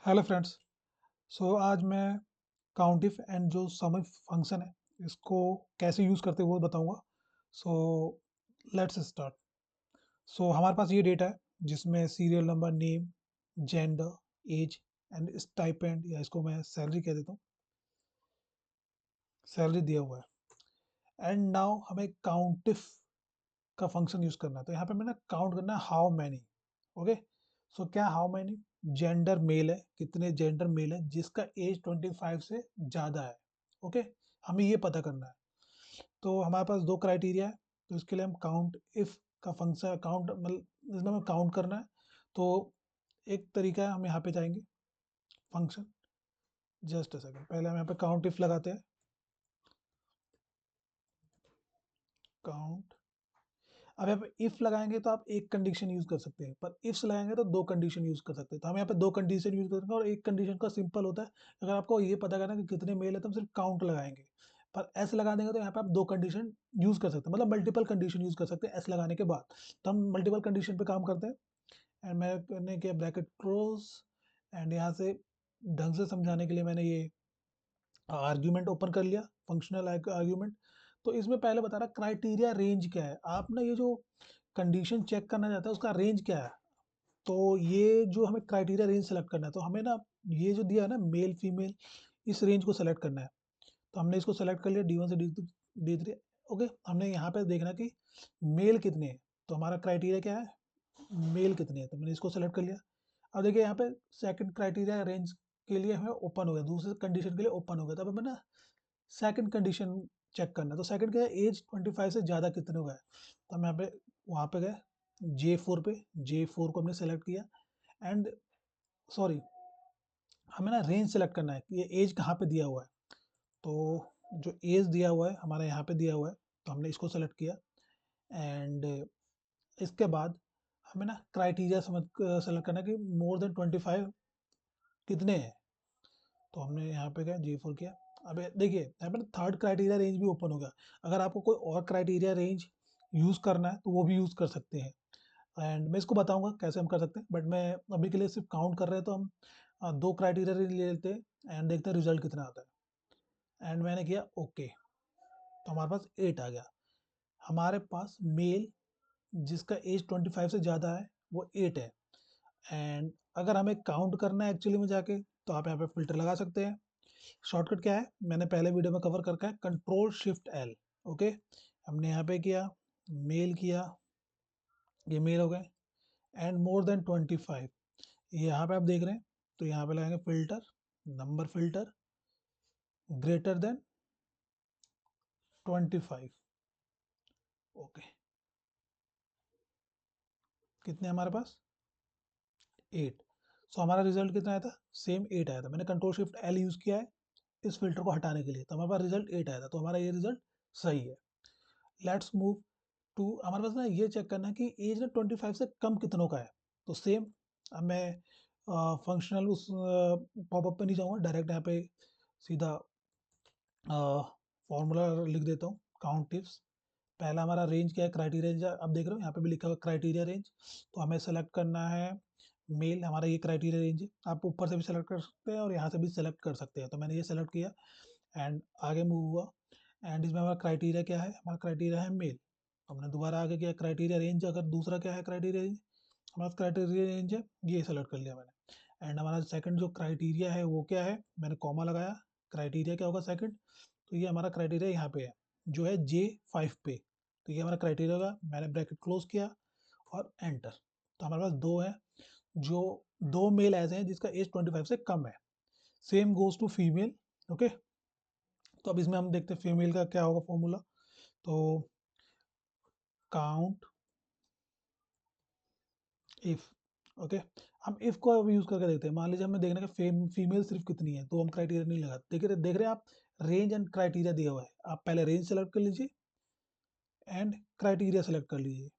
Hello friends. आज मैं count if and जो सम इफ फंक्शन है इसको कैसे यूज़ करते हैं वो बताऊंगा। So let's start. हमारे पास ये डेटा है जिसमें serial number, name, gender, age and stipend या इसको मैं सैलरी कह देता हूँ, सैलरी दिया हुआ है। एंड नाउ हमें काउंट इफ का फंक्शन यूज़ करना है। तो यहाँ पे मैंने काउंट करना है हाउ मैनी। ओके, क्या हाउ मैनी जेंडर मेल है, कितने जेंडर मेल है जिसका एज 25 से ज़्यादा है। ओके, हमें ये पता करना है। तो हमारे पास दो क्राइटेरिया है, तो इसके लिए हम काउंट इफ का फंक्शन काउंट मतलब इसमें हमें काउंट करना है। तो एक तरीका है, हम यहाँ पे जाएंगे फंक्शन, जस्ट अ सेकंड, पहले हम यहाँ पे काउंट इफ लगाते हैं। काउंट, अब यहाँ पे इफ लगाएंगे तो आप एक कंडीशन यूज कर सकते हैं, पर इफ्स लगाएंगे तो दो कंडीशन यूज कर सकते हैं। तो हम यहाँ पे दो कंडीशन यूज करेंगे और एक कंडीशन का सिंपल होता है। अगर आपको ये पता करना है कि कितने मेल है तो हम सिर्फ काउंट लगाएंगे, पर एस लगा देंगे तो यहाँ पे आप दो कंडीशन यूज कर सकते हैं, मतलब मल्टीपल कंडीशन यूज कर सकते हैं एस लगाने के बाद। तो हम मल्टीपल कंडीशन पे काम करते हैं। एंड मैंने किया ब्रैकेट क्लोज, एंड यहाँ से ढंग से समझाने के लिए मैंने ये आर्ग्यूमेंट ओपन कर लिया, फंक्शनल आर्ग्यूमेंट। तो इसमें पहले बता रहा क्राइटेरिया रेंज क्या है। आप ना ये जो कंडीशन चेक करना चाहता है उसका रेंज क्या है। तो ये जो हमें क्राइटेरिया रेंज सेलेक्ट करना है, तो हमें ना ये जो दिया है ना मेल फीमेल, इस रेंज को सेलेक्ट करना है। तो हमने इसको सेलेक्ट कर लिया D1 से D3। ओके, हमने यहाँ पे देखना कि मेल कितने हैं। तो हमारा क्राइटेरिया क्या है, मेल कितने हैं, तो मैंने इसको सेलेक्ट कर लिया। अब देखिए यहाँ पे सेकंड क्राइटेरिया रेंज के लिए हमें ओपन हो गया, दूसरे कंडीशन के लिए ओपन हो गया। तब हमें ना सेकंड कंडीशन चेक करना है। तो सेकंड क्या है, एज 25 से ज़्यादा कितने हो गए। तो हम यहाँ पे वहाँ पे गए J4 पे, J4 को हमने सेलेक्ट किया। एंड सॉरी, हमें ना रेंज सेलेक्ट करना है कि ये एज कहाँ पे दिया हुआ है। तो जो एज दिया हुआ है हमारा यहाँ पे दिया हुआ है, तो हमने इसको सेलेक्ट किया। एंड इसके बाद हमें ना क्राइटेरिया समझ सेलेक्ट करना है कि मोर देन 25 कितने हैं। तो हमने यहाँ पे गया J4 किया। अब देखिए यहाँ पे थर्ड क्राइटेरिया रेंज भी ओपन हो गया। अगर आपको कोई और क्राइटेरिया रेंज यूज़ करना है तो वो भी यूज़ कर सकते हैं। एंड मैं इसको बताऊंगा कैसे हम कर सकते हैं, बट मैं अभी के लिए सिर्फ काउंट कर रहे हैं। तो हम दो क्राइटेरिया रेंज ले लेते हैं एंड देखते हैं रिजल्ट कितना आता है। एंड मैंने किया ओके, तो हमारे पास 8 आ गया। हमारे पास मेल जिसका एज 25 से ज़्यादा है वो 8 है। एंड अगर हमें काउंट करना है एक्चुअली में जाके, तो आप यहाँ पे फिल्टर लगा सकते हैं। शॉर्टकट क्या है, मैंने पहले वीडियो में कवर करके है, Ctrl+Shift+L। ओके, हमने यहाँ पे किया, मेल किया, ये मेल हो गए। एंड मोर देन 25, यहाँ पे आप देख रहे हैं, तो यहाँ पे लगाएंगे filter, number filter, greater than 25। Okay, कितने हमारे पास 8। हमारा रिजल्ट कितना आया था, सेम 8 आया था। मैंने Ctrl+Shift+L यूज किया है इस फिल्टर को हटाने के लिए, तो हमारे पास रिजल्ट 8 आया था। तो हमारा ये रिजल्ट सही है। लेट्स मूव टू, हमारे पास ना ये चेक करना है कि एज ना 25 से कम कितनों का है। तो सेम, अब मैं फंक्शनल उस पॉपअप पे नहीं जाऊँगा, डायरेक्ट यहाँ पे सीधा फॉर्मूला लिख देता हूँ। काउंट टिप्स, पहला हमारा रेंज क्या है, क्राइटेरिया रेंज। अब देख रहे हो यहाँ पे भी लिखा हुआ क्राइटेरिया रेंज। तो हमें सेलेक्ट करना है मेल, हमारा ये क्राइटेरिया रेंज है। आप ऊपर से भी सेलेक्ट कर सकते हैं और यहाँ से भी सेलेक्ट कर सकते हैं। तो मैंने ये सेलेक्ट किया एंड आगे मूव हुआ। एंड इसमें हमारा क्राइटेरिया क्या है, हमारा क्राइटेरिया है मेल। हमने दोबारा आगे किया क्राइटेरिया रेंज, अगर दूसरा क्या है क्राइटेरिया रेंज, हमारा क्राइटेरिया रेंज है, ये सेलेक्ट कर लिया मैंने। एंड हमारा सेकंड जो क्राइटेरिया है वो क्या है, मैंने कॉमा लगाया। क्राइटेरिया क्या होगा सेकंड, तो ये हमारा क्राइटेरिया यहाँ पे है जो है J5 पे। तो ये हमारा क्राइटेरिया होगा। मैंने ब्रैकेट क्लोज किया और एंटर। तो हमारे पास दो है, जो दो मेल ऐसे हैं जिसका एज 25 से कम है। Same goes to female. Okay, तो अब इसमें हम देखते हैं फीमेल का क्या होगा फॉर्मूला। तो काउंट इफ, ओके, हम इफ को अब यूज करके देखते हैं। मान लीजिए हमें देखना है कि फीमेल सिर्फ कितनी है, तो हम क्राइटेरिया नहीं लगा। देख रहे हैं आप, रेंज एंड क्राइटेरिया दिया हुआ है। आप पहले रेंज सेलेक्ट कर लीजिए एंड क्राइटेरिया सेलेक्ट कर लीजिए।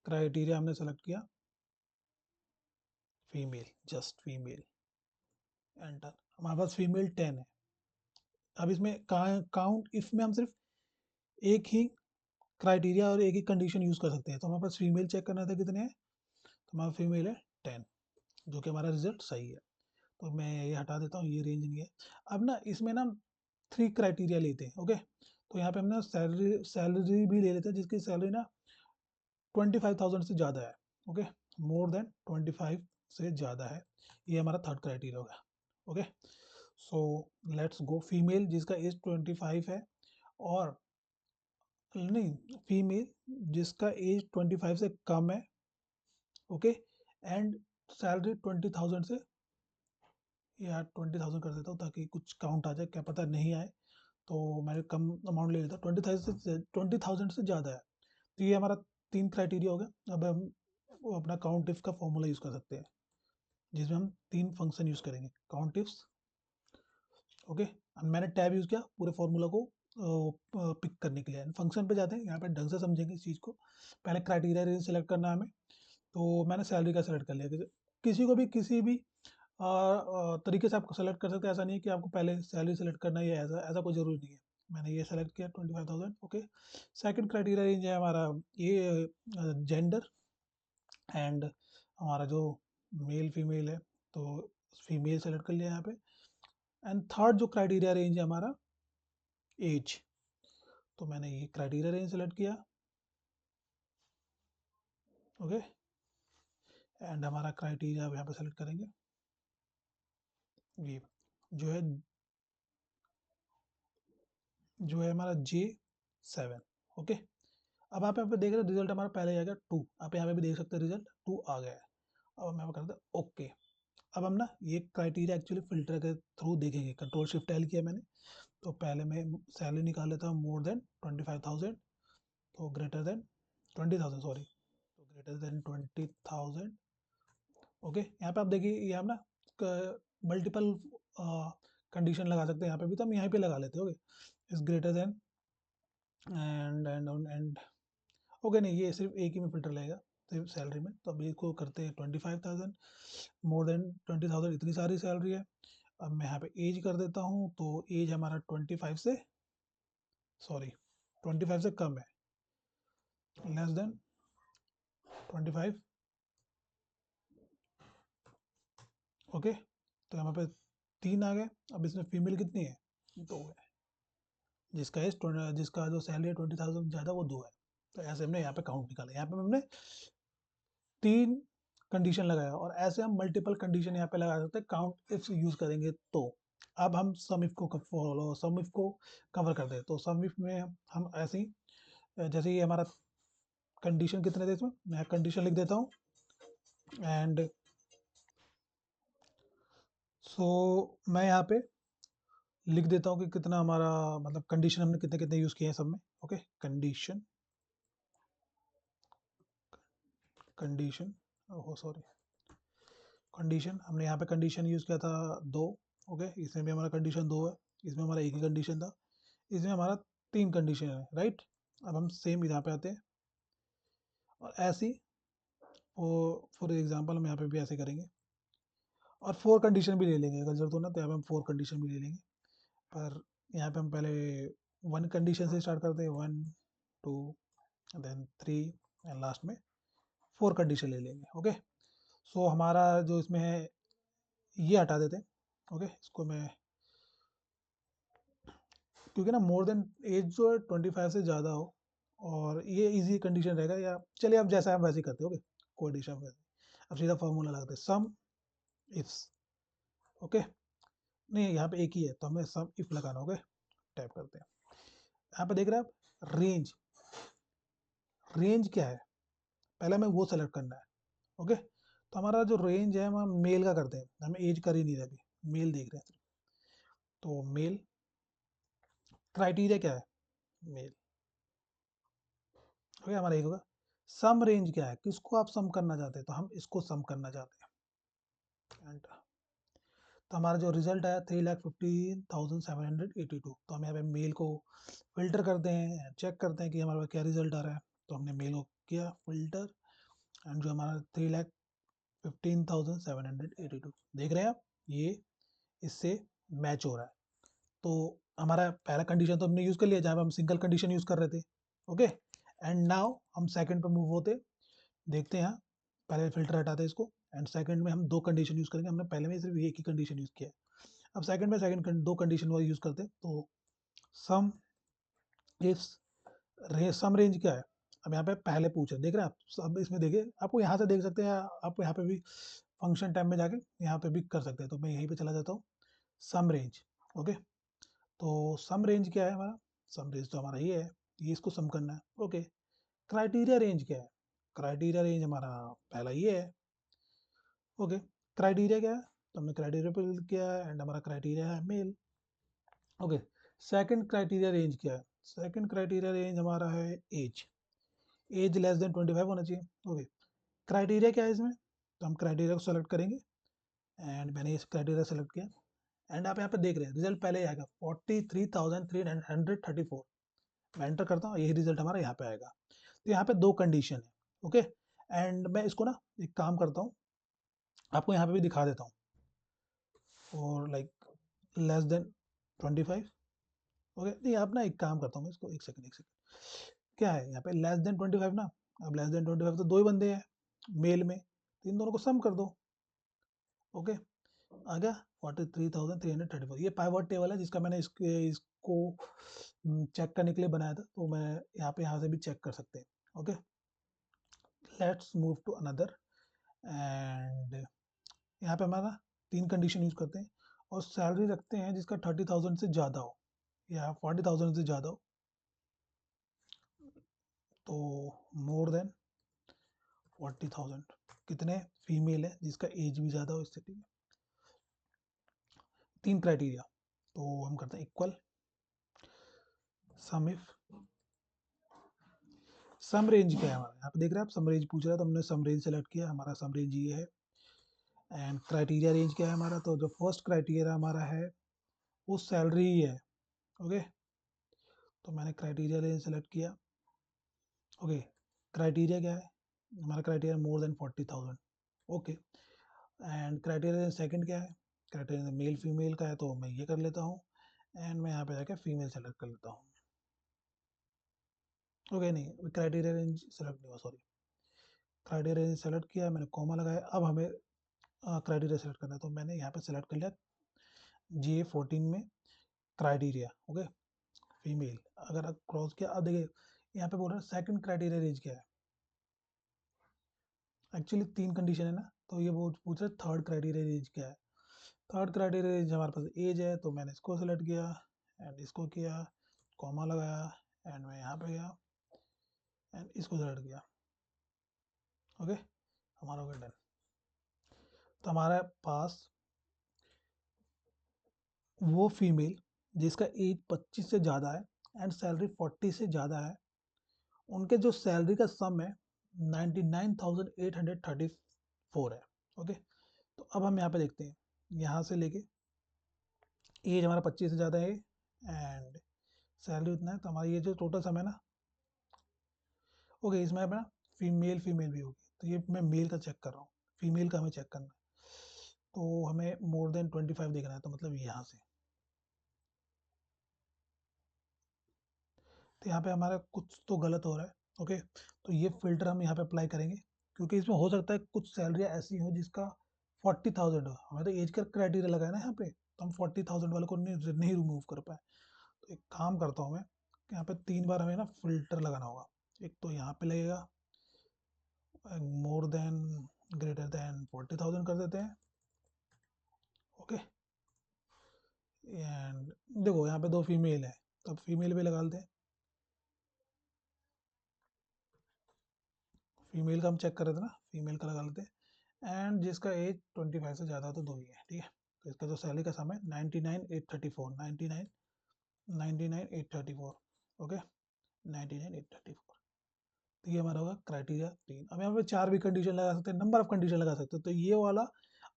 क्राइटेरिया हमने सेलेक्ट किया फीमेल, जस्ट फीमेल, एंटर। हमारे पास फीमेल 10 है। अब इसमें काउंट इफ में हम सिर्फ एक ही क्राइटेरिया और एक ही कंडीशन यूज कर सकते हैं। तो हमारे पास फीमेल चेक करना था कितने हैं, तो हमारा फीमेल है 10। जो कि हमारा रिजल्ट सही है। तो मैं ये हटा देता हूँ, ये रेंज नहीं है। अब ना इसमें ना 3 क्राइटेरिया लेते हैं, ओके। तो यहाँ पे हम ना सैलरी भी ले लेते हैं जिसकी सैलरी ना 25,000 से ज़्यादा है, ओके। मोर देन 25 से ज़्यादा है, ये हमारा थर्ड क्राइटेरिया होगा, okay. So let's go. Female जिसका एज 25 है, और नहीं, फीमेल जिसका एज 25 से कम है, ओके, एंड सैलरी 20,000 से, या 20,000 कर देता हूँ ताकि कुछ काउंट आ जाए, क्या पता नहीं आए, तो मैंने कम अमाउंट ले लेता हूँ। 20,000 से ज़्यादा है। तो ये हमारा 3 क्राइटेरिया हो गया। अब हम वो अपना काउंट इफ का फॉर्मूला यूज़ कर सकते हैं, जिसमें हम 3 फंक्शन यूज़ करेंगे, काउंट इफ्स, ओके। मैंने टैब यूज़ किया पूरे फॉर्मूला को पिक करने के लिए। फंक्शन पे जाते हैं, यहाँ पे ढंग से समझेंगे इस चीज़ को। पहले क्राइटेरिया रेंज सेलेक्ट करना है हमें, तो मैंने सैलरी का सेलेक्ट कर लिया। किसी को भी किसी भी तरीके से आपको सेलेक्ट कर सकते हैं, ऐसा नहीं है कि आपको पहले सैलरी सेलेक्ट करना है, ऐसा ऐसा कोई ज़रूरी नहीं है। मैंने ये सेलेक्ट किया 25,000, ओके। सेकंड क्राइटेरिया रेंज है हमारा ये जेंडर, एंड हमारा जो मेल फीमेल है, तो फीमेल सेलेक्ट कर लिया यहाँ पे। एंड थर्ड जो क्राइटेरिया रेंज है हमारा एज, तो मैंने ये क्राइटेरिया रेंज सेलेक्ट किया, ओके। एंड हमारा क्राइटेरिया अब यहाँ पे सेलेक्ट करेंगे, ये जो है हमारा J7, ओके। अब आप यहाँ पे देख रहे हैं रिजल्ट हमारा पहले आएगा 2, आप यहाँ पे भी देख सकते हैं रिजल्ट 2 आ गया है। अब हम यहाँ पे करते हैं ओके। अब हम ना ये क्राइटेरिया एक्चुअली फिल्टर के थ्रू देखेंगे, कंट्रोल शिफ्ट एल किया मैंने। तो पहले मैं सैलरी निकाल लेता हूँ मोर देन 25,000, तो ग्रेटर देन 20,000, सॉरी, तो ग्रेटर देन 20,000, ओके। यहाँ पे आप देखिए, ये हम ना मल्टीपल कंडीशन लगा सकते हैं यहाँ पे भी, तो हम यहाँ पे लगा लेते हैं, okay. Is greater than and okay, नहीं ये सिर्फ एक ही में फिल्टर लगेगा, सिर्फ सैलरी में। तो अभी इसको करते हैं 25,000, मोर देन 20,000, इतनी सारी सैलरी है। अब मैं यहाँ पे एज कर देता हूँ, तो एज हमारा 25 से, सॉरी, 25 से कम है, लेस देन 25, ओके। तो यहाँ पे 3 आ गए। अब इसमें फीमेल कितनी है, 2 है। जिसका जो सैलरी है 20,000 ज़्यादा, वो 2 है। तो ऐसे हमने यहाँ पे काउंट निकाला। यहाँ पे हमने 3 कंडीशन लगाया, और ऐसे हम मल्टीपल कंडीशन यहाँ पे लगा सकते हैं काउंट इफ यूज करेंगे तो। अब हम सम इफ को फॉलो, सम इफ को कवर करते हैं। तो सम इफ में हम ऐसे ही, जैसे ये हमारा कंडीशन कितने थे इसमें, मैं कंडीशन लिख देता हूँ, एंड सो मैं यहाँ पे लिख देता हूँ कि कितना हमारा, मतलब कंडीशन हमने कितने कितने यूज़ किए हैं सब में, okay. Condition, condition, oh sorry, condition हमने यहाँ पे कंडीशन यूज़ किया था 2, ओके। इसमें भी हमारा कंडीशन 2 है, इसमें हमारा एक ही कंडीशन था, इसमें हमारा 3 कंडीशन है, राइट। अब हम सेम यहाँ पे आते हैं, और ऐसे ही फॉर एग्जांपल हम यहाँ पे भी ऐसे करेंगे, और 4 कंडीशन भी ले लेंगे अगर जरूरत हो ना, तो यहाँ पे हम 4 कंडीशन भी ले लेंगे। पर यहाँ पे हम पहले 1 कंडीशन से स्टार्ट करते हैं, 1 2 देन 3, एंड लास्ट में 4 कंडीशन ले लेंगे, ओके। सो हमारा जो इसमें है ये हटा देते हैं, ओके। इसको मैं, क्योंकि ना मोर देन एज जो है 25 से ज़्यादा हो, और ये इजी कंडीशन रहेगा, या चलिए अब जैसा हम वैसे ही करते हैं, ओके। कोडिशन वैसे, अब सीधा फॉर्मूला लगाते हैं, सम इफ्स, ओके। नहीं, यहाँ पे एक ही है, तो हमें सम इफ लगाना होगा, टाइप करते हैं। यहाँ पे देख रहे हैं आप, रेंज, रेंज क्या है, पहले हमें वो सेलेक्ट करना है, ओके। तो हमारा जो रेंज है हम मेल का करते हैं, हमें एज कर ही नहीं रहे, अभी मेल देख रहे हैं सिर्फ। तो मेल, क्राइटेरिया क्या है, मेल, ओके, हमारा एक होगा। सम रेंज क्या है, किसको आप सम करना चाहते हैं, तो हम इसको सम करना चाहते हैं, एंटर। तो हमारा जो रिजल्ट आया 3,15,782, तो हम यहाँ पे मेल को फिल्टर करते हैं, चेक करते हैं कि हमारे पास क्या रिजल्ट आ रहा है। तो हमने मेल को किया फिल्टर, एंड जो हमारा 3,15,782 देख रहे हैं आप, ये इससे मैच हो रहा है। तो हमारा पहला कंडीशन तो हमने यूज़ कर लिया, जहाँ पे हम सिंगल कंडीशन यूज़ कर रहे थे, ओके। एंड नाउ हम सेकंड पे मूव होते, देखते हैं, पहले फिल्टर हटाते हैं इसको, एंड सेकंड में हम दो कंडीशन यूज करेंगे, हमने पहले में सिर्फ एक ही कंडीशन यूज किया है। अब सेकंड में दो कंडीशन वो यूज करते हैं। तो सम इफ सम रेंज क्या है, अब यहाँ पे पहले पूछ रहे, देख रहे हैं आप, अब इसमें देखिए, आपको यहाँ से देख सकते हैं, आप यहाँ पे भी फंक्शन टाइम में जाके यहाँ पे भी कर सकते हैं। तो मैं यहीं पे चला जाता हूँ, सम रेंज। ओके, तो सम रेंज क्या है हमारा, सम रेंज तो हमारा ये है, ये इसको सम करना है। ओके, क्राइटेरिया रेंज क्या है, क्राइटेरिया रेंज हमारा पहला ये है। ओके, क्राइटेरिया क्या है, तो हमने क्राइटेरिया पे क्लिक किया है एंड हमारा क्राइटेरिया है male. Okay, second criteria range क्या है, सेकंड क्राइटेरिया रेंज हमारा है एज, एज लेस देन 25 होना चाहिए। ओके, क्राइटेरिया क्या है इसमें, तो हम क्राइटेरिया को सेलेक्ट करेंगे एंड मैंने इस क्राइटेरिया सेलेक्ट किया एंड आप यहाँ पे देख रहे हैं रिजल्ट पहले आएगा 43,334। मैं एंटर करता हूँ, यही रिजल्ट हमारा यहाँ पे आएगा। तो यहाँ पे दो कंडीशन है। ओके, एंड मैं इसको ना एक काम करता हूँ, आपको यहाँ पे भी दिखा देता हूँ, और लाइक लेस देन 25। ओके, नहीं आप ना एक काम करता हूँ, मैं इसको एक सेकंड क्या है यहाँ पे लेस देन 25 ना, अब लेस देन 25 तो दो ही बंदे हैं मेल में, तो इन दोनों को सम कर दो। ओके, आ गया 43,334। ये पाइवट टेबल है जिसका मैंने इसको चेक करने के लिए बनाया था, तो मैं यहाँ से भी चेक कर सकते हैं। Okay, let's move to another, and यहाँ पे हमारा तीन कंडीशन यूज करते हैं और सैलरी रखते हैं जिसका 30,000 से ज़्यादा हो या 40,000 से ज़्यादा हो। तो मोर देन 40,000, कितने फीमेल है जिसका एज भी ज़्यादा हो इस स्थिति में। तीन क्राइटेरिया, तो हम करते हैं equal sum if, sum range क्या है हमारा, यहाँ पे देख रहे हैं आप सम रेंज पूछ रहा है, तो हमने सम रेंज सेलेक्ट किया, हमारा सम रेंज ये है। एंड क्राइटेरिया रेंज क्या है हमारा, तो जो फर्स्ट क्राइटेरिया हमारा है वो सैलरी ही है। ओके, तो मैंने क्राइटेरिया रेंज सेलेक्ट किया। ओके, क्राइटेरिया क्या है हमारा, criteria more than 40,000। Okay, and criteria second क्या है, क्राइटेरिया मेल फीमेल का है, तो मैं ये कर लेता हूँ एंड मैं यहाँ पे जाके फीमेल सेलेक्ट कर लेता हूँ। ओके, नहीं क्राइटेरिया रेंज सेलेक्ट नहीं हुआ, सॉरी, क्राइटेरिया रेंज सेलेक्ट किया, मैंने कॉमा लगाया। अब हमें क्राइटेरिया सेलेक्ट करना है, तो मैंने यहाँ पे सेलेक्ट कर लिया GA14 में क्राइटेरिया। ओके, फीमेल, अगर आप क्रॉस किया, अब देखिए यहाँ पे बोल रहा है सेकंड क्राइटेरिया रेंज क्या है, एक्चुअली तीन कंडीशन है ना, तो ये वो पूछ रहा है थर्ड क्राइटेरिया रेंज क्या है। थर्ड क्राइटेरिया रेंज हमारे पास एज है, तो मैंने इसको सेलेक्ट किया एंड इसको किया, कॉमा लगाया एंड मैं यहाँ पे गया एंड इसको सेलेक्ट किया। ओके, हमारा हो गया डन। तो हमारे पास वो फीमेल जिसका एज 25 से ज़्यादा है एंड सैलरी 40 से ज़्यादा है, उनके जो सैलरी का सम है 99,834 है। ओके, तो अब हम यहाँ पे देखते हैं, यहाँ से लेके एज हमारा 25 से ज़्यादा है एंड सैलरी उतना है, तो हमारा ये जो टोटल सम है ना, ओके, इसमें अपना फीमेल फीमेल भी होगी, तो ये मैं मेल का चेक कर रहा हूँ, फीमेल का हमें चेक करना है, तो हमें मोर देन 25 देखना है, तो मतलब यहाँ से, तो यहाँ पे हमारा कुछ तो गलत हो रहा है। ओके, तो ये फिल्टर हम यहाँ पे अप्लाई करेंगे, क्योंकि इसमें हो सकता है कुछ सैलरियाँ ऐसी हो जिसका 40,000 हो, हमें तो एज का क्राइटेरिया लगाया ना यहाँ पे, तो हम 40,000 वाले को नहीं रिमूव कर पाए। तो एक काम करता हूँ मैं, यहाँ पे तीन बार हमें ना फिल्टर लगाना होगा। एक तो यहाँ पे लगेगा, मोर देन ग्रेटर देन 40,000 कर देते हैं। ओके, एंड देखो यहाँ पे दो फीमेल है, तो अब फीमेल पे लगा लेते हैं, फीमेल का हम चेक कर रहे थे ना, फीमेल का लगा लेते हैं एंड जिसका एज 25 से ज़्यादा तो दो ही है, ठीक है। तो इसका जो सैलरी का सम है 99,834, 99,834। ओके, 99,834, तो ये हमारा होगा क्राइटेरिया तीन। अब यहाँ पे चार भी कंडीशन लगा सकते हैं, नंबर ऑफ कंडीशन लगा सकते हैं, तो ये वाला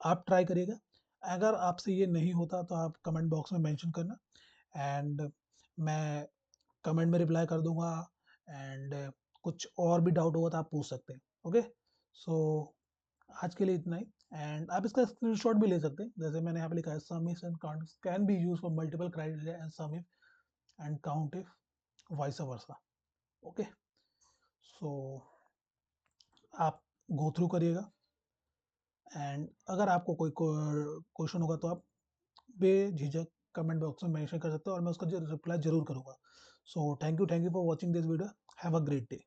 आप ट्राई करिएगा। अगर आपसे ये नहीं होता तो आप कमेंट बॉक्स में मेंशन करना एंड मैं कमेंट में रिप्लाई कर दूंगा, एंड कुछ और भी डाउट होगा तो आप पूछ सकते हैं। ओके, सो आज के लिए इतना ही, एंड आप इसका स्क्रीनशॉट भी ले सकते हैं, जैसे मैंने यहाँ पे लिखा है sum if and count can be use for multiple criteria and sum if and count if vice versa. Okay, so आप गो थ्रू करिएगा एंड अगर आपको कोई क्वेश्चन होगा तो आप बेझिझक कमेंट बॉक्स में मेंशन कर सकते हो और मैं उसका रिप्लाई जरूर करूंगा। So thank you for watching this video. Have a great day.